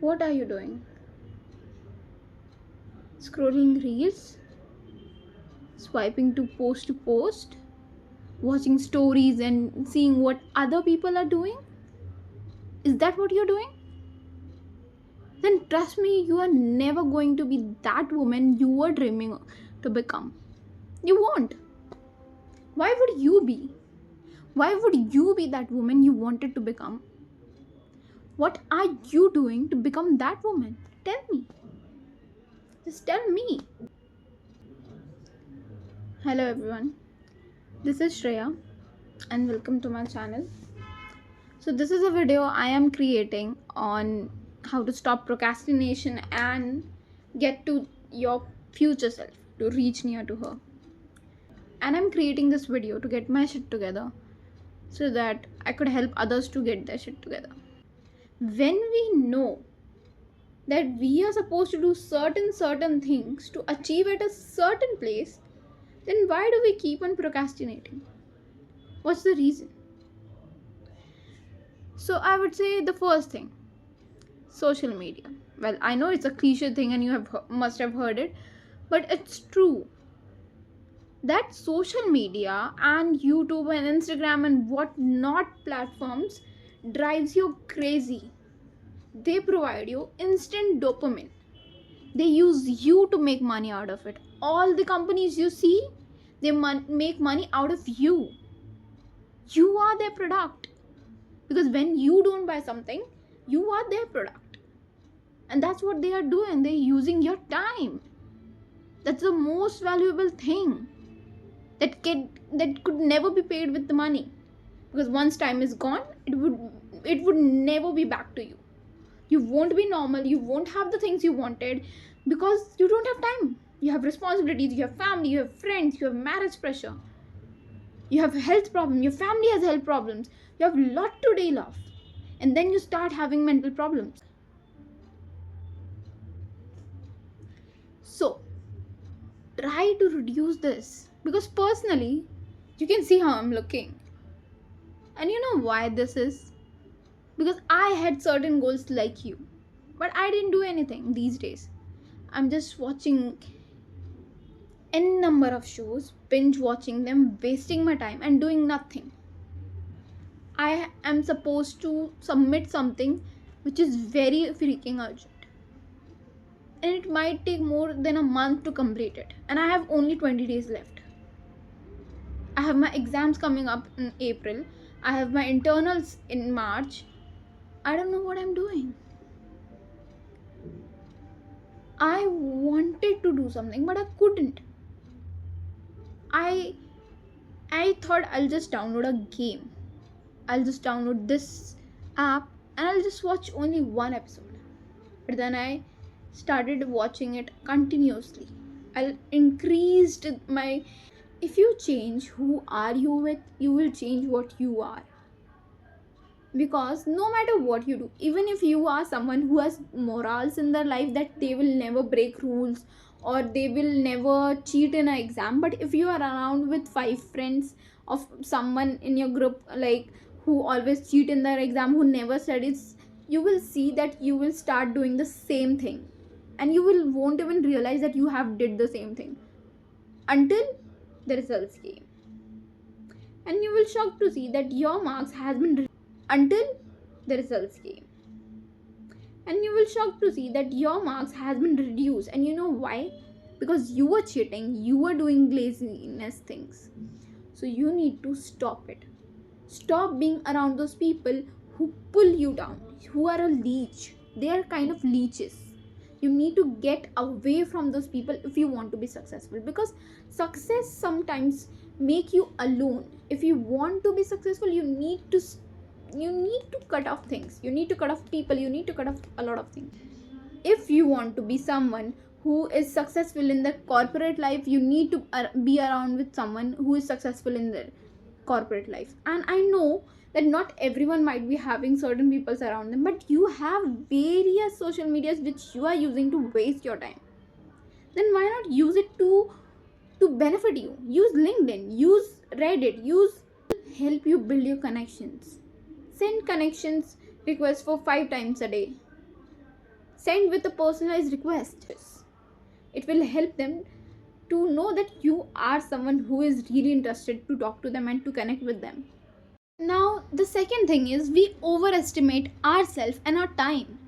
What are you doing? Scrolling reels? Swiping to post? Watching stories and seeing what other people are doing? Is that what you're doing? Then trust me, you are never going to be that woman you were dreaming to become. You won't. Why would you be? Why would you be that woman you wanted to become? What are you doing to become that woman? Tell me. Just tell me. Hello everyone. This is Shreya and welcome to my channel. So this is a video I am creating on how to stop procrastination and get to your future self, to reach near to her. And I'm creating this video to get my shit together so that I could help others to get their shit together. When we know that we are supposed to do certain things to achieve at a certain place, then why do we keep on procrastinating? What's the reason? So I would say the first thing, social media. Well, I know it's a cliche thing and you must have heard it, but it's true that social media and YouTube and Instagram and whatnot platforms drives you crazy. They provide you instant dopamine. They use you to make money out of it. All the companies you see, they make money out of you. You are their product. Because when you don't buy something, you are their product. And that's what they are doing. They're using your time. That's the most valuable thing that could never be paid with the money. Because once time is gone, it would never be back to you. You won't be normal. You won't have the things you wanted because you don't have time. You have responsibilities, you have family, you have friends, you have marriage pressure. You have health problems, your family has health problems. You have a lot to deal with. And then you start having mental problems. So, try to reduce this. Because personally, you can see how I'm looking. And you know why this is? Because I had certain goals like you. But I didn't do anything these days. I'm just watching n number of shows, binge watching them, wasting my time and doing nothing. I am supposed to submit something which is very freaking urgent. And it might take more than a month to complete it. And I have only 20 days left. I have my exams coming up in April. I have my internals in March. I don't know what I'm doing. I wanted to do something, but I couldn't. I thought I'll just download a game. I'll just download this app and I'll just watch only one episode. But then I started watching it continuously. I increased my... If you change who are you with, you will change what you are. Because no matter what you do, even if you are someone who has morals in their life that they will never break rules or they will never cheat in an exam, but if you are around with 5 friends of someone in your group like who always cheat in their exam, who never studies, you will see that you will start doing the same thing and you won't even realize that you have did the same thing until the results came. And you will shock to see that your marks has been until the results came. And you will shock to see that your marks has been reduced. And you know why? Because you were cheating, you were doing laziness things. So you need to stop it. Stop being around those people who pull you down, who are a leech. They are kind of leeches. You need to get away from those people if you want to be successful. Because success sometimes make you alone. If you want to be successful, you need to cut off things. You need to cut off people. You need to cut off a lot of things. If you want to be someone who is successful in the corporate life, you need to be around with someone who is successful in their corporate life. And I know that not everyone might be having certain people around them, but you have various social medias which you are using to waste your time. Then why not use it to benefit you? Use LinkedIn, use Reddit, help you build your connections. Send connections requests for 5 times a day. Send with a personalized request. It will help them to know that you are someone who is really interested to talk to them and to connect with them. Now, the second thing is we overestimate ourselves and our time.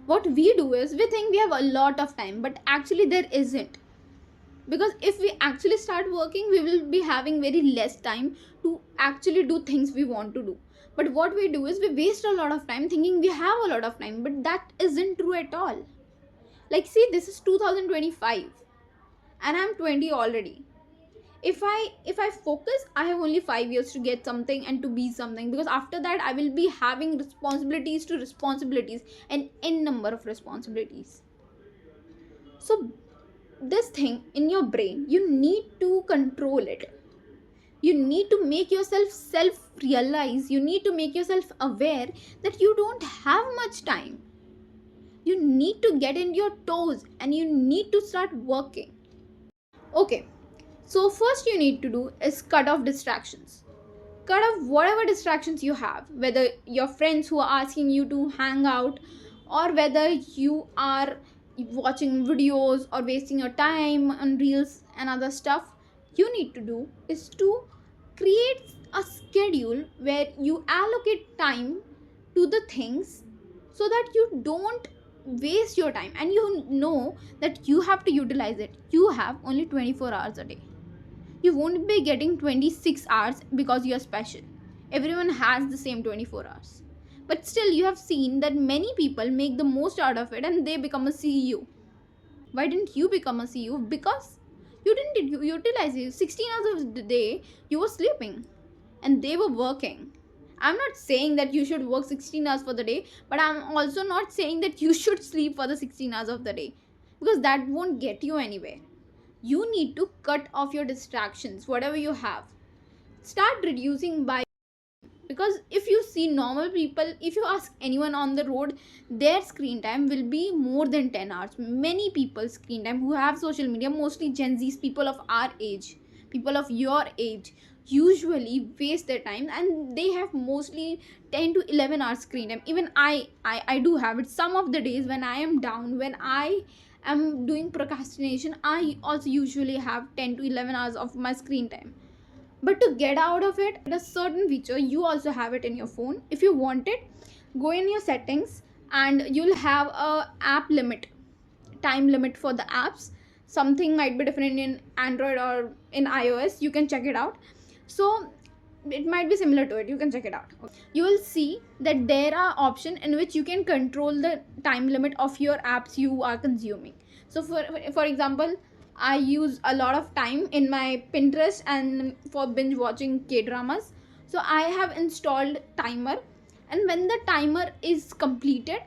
What we do is we think we have a lot of time, but actually there isn't. Because if we actually start working, we will be having very less time to actually do things we want to do. But what we do is we waste a lot of time thinking we have a lot of time, but that isn't true at all. Like, see, this is 2025 and I'm 20 already. If I focus, I have only 5 years to get something and to be something, because after that I will be having responsibilities and n number of responsibilities. So this thing in your brain, you need to control it. You need to make yourself self realize, you need to make yourself aware that you don't have much time. You need to get in your toes and you need to start working. Okay, so first you need to do is cut off distractions. Cut off whatever distractions you have, whether your friends who are asking you to hang out, or whether you are watching videos or wasting your time on reels and other stuff. You need to do is to create a schedule where you allocate time to the things so that you don't waste your time, and you know that you have to utilize it. You have only 24 hours a day. You won't be getting 26 hours because you're special. Everyone has the same 24 hours. But still, you have seen that many people make the most out of it and they become a CEO. Why didn't you become a CEO? Because you didn't utilize it. 16 hours of the day you were sleeping and they were working. I'm not saying that you should work 16 hours for the day, but I'm also not saying that you should sleep for the 16 hours of the day, because that won't get you anywhere. You need to cut off your distractions, whatever you have. Start reducing by, because if you see normal people, if you ask anyone on the road, their screen time will be more than 10 hours. Many people's screen time who have social media, mostly Gen Z's, people of our age, people of your age, usually waste their time and they have mostly 10 to 11 hours screen time. Even I do have it. Some of the days when I am down, when I am doing procrastination, I also usually have 10 to 11 hours of my screen time. But to get out of it, a certain feature, you also have it in your phone. If you want it, go in your settings and you'll have a app limit, time limit for the apps. Something might be different in Android or in iOS. You can check it out. So it might be similar to it. You can check it out. You will see that there are options in which you can control the time limit of your apps you are consuming. So for example, I use a lot of time in my Pinterest and for binge watching K-dramas. So I have installed timer, and when the timer is completed,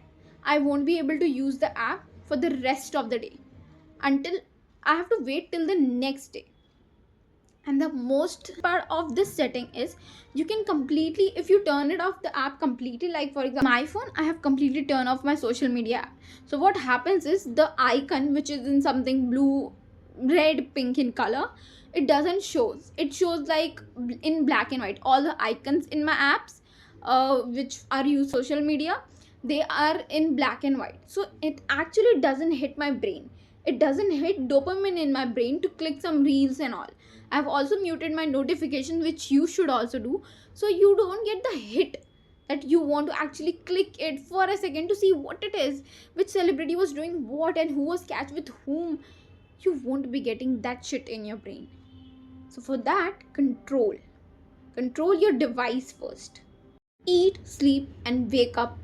I won't be able to use the app for the rest of the day until I have to wait till the next day. And the most part of this setting is you can completely, if you turn it off the app completely, like for example my phone, I have completely turned off my social media app. So what happens is the icon, which is in something blue, red, pink in color, it doesn't shows. It shows like in black and white. All the icons in my apps which are used social media, they are in black and white. So it actually doesn't hit my brain. It doesn't hit dopamine in my brain to click some reels and all. I've also muted my notifications, which you should also do, so you don't get the hit that you want to actually click it for a second to see what it is, which celebrity was doing what and who was catch with whom. You won't be getting that shit in your brain. So for that, control your device first. Eat, sleep and wake up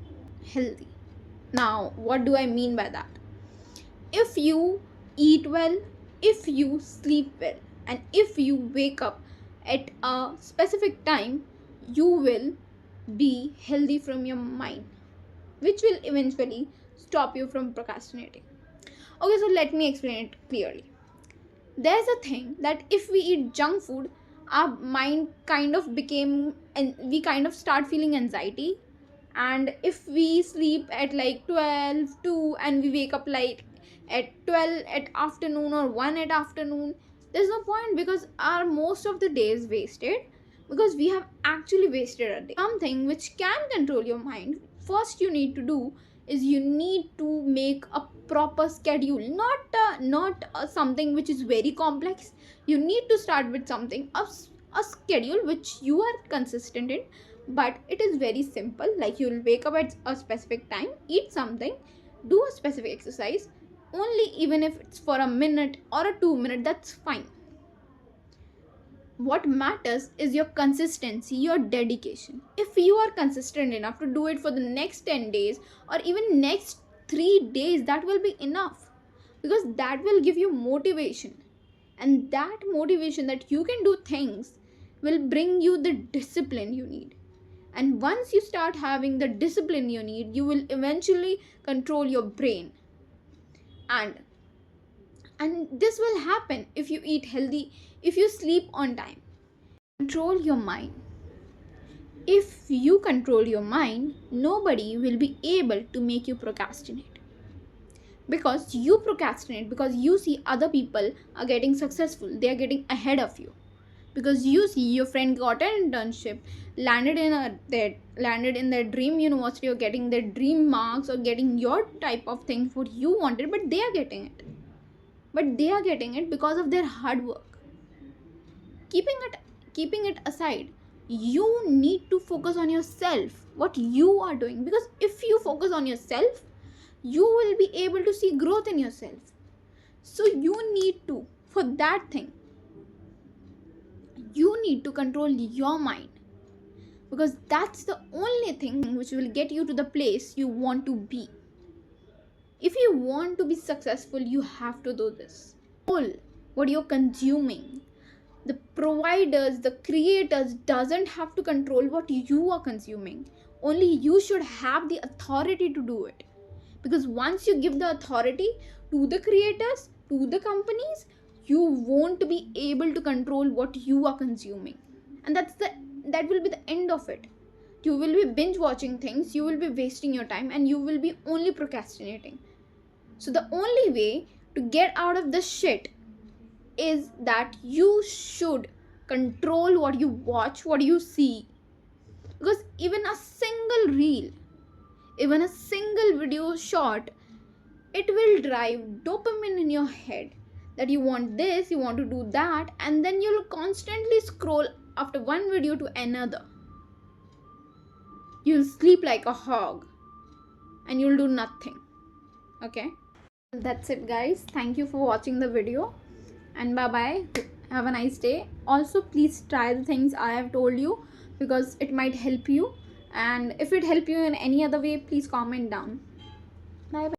healthy. Now what do I mean by that? If you eat well, if you sleep well, and if you wake up at a specific time, you will be healthy from your mind, which will eventually stop you from procrastinating. Okay, so let me explain it clearly. There's a thing that if we eat junk food, our mind kind of became, and we kind of start feeling anxiety. And if we sleep at like 12 2 and we wake up like at 12 at afternoon or 1 at afternoon, there's no point, because our most of the day is wasted, because we have actually wasted a day. Something which can control your mind, first you need to do is you need to make a proper schedule, not something which is very complex. You need to start with something, a schedule which you are consistent in, but it is very simple. Like, you'll wake up at a specific time, eat something, do a specific exercise only, even if it's for a minute or a 2 minute, that's fine. What matters is your consistency, your dedication. If you are consistent enough to do it for the next 10 days or even next 3 days, that will be enough, because that will give you motivation, and that motivation that you can do things will bring you the discipline you need. And once you start having the discipline you need, you will eventually control your brain. And this will happen if you eat healthy, if you sleep on time. Control your mind. If you control your mind, nobody will be able to make you procrastinate. Because you procrastinate because you see other people are getting successful, they are getting ahead of you. Because you see your friend got an internship, landed in their dream university, or getting their dream marks, or getting your type of thing what you wanted, but they are getting it. But they are getting it because of their hard work. Keeping it aside, you need to focus on yourself, what you are doing. Because if you focus on yourself, you will be able to see growth in yourself. So you need to, for that thing, you need to control your mind, because that's the only thing which will get you to the place you want to be. If you want to be successful, you have to do this. All what you're consuming, the providers, the creators doesn't have to control what you are consuming. Only you should have the authority to do it. Because once you give the authority to the creators, to the companies, you won't be able to control what you are consuming. And that will be the end of it. You will be binge watching things, you will be wasting your time, and you will be only procrastinating. So the only way to get out of this shit is that you should control what you watch, what you see. Because even a single reel, even a single video shot, it will drive dopamine in your head that you want this, you want to do that, and then you'll constantly scroll after one video to another. You'll sleep like a hog and you'll do nothing. Okay, that's it guys. Thank you for watching the video, and bye bye. Have a nice day. Also, please try the things I have told you, because it might help you, and if it help you in any other way, please comment down. Bye bye.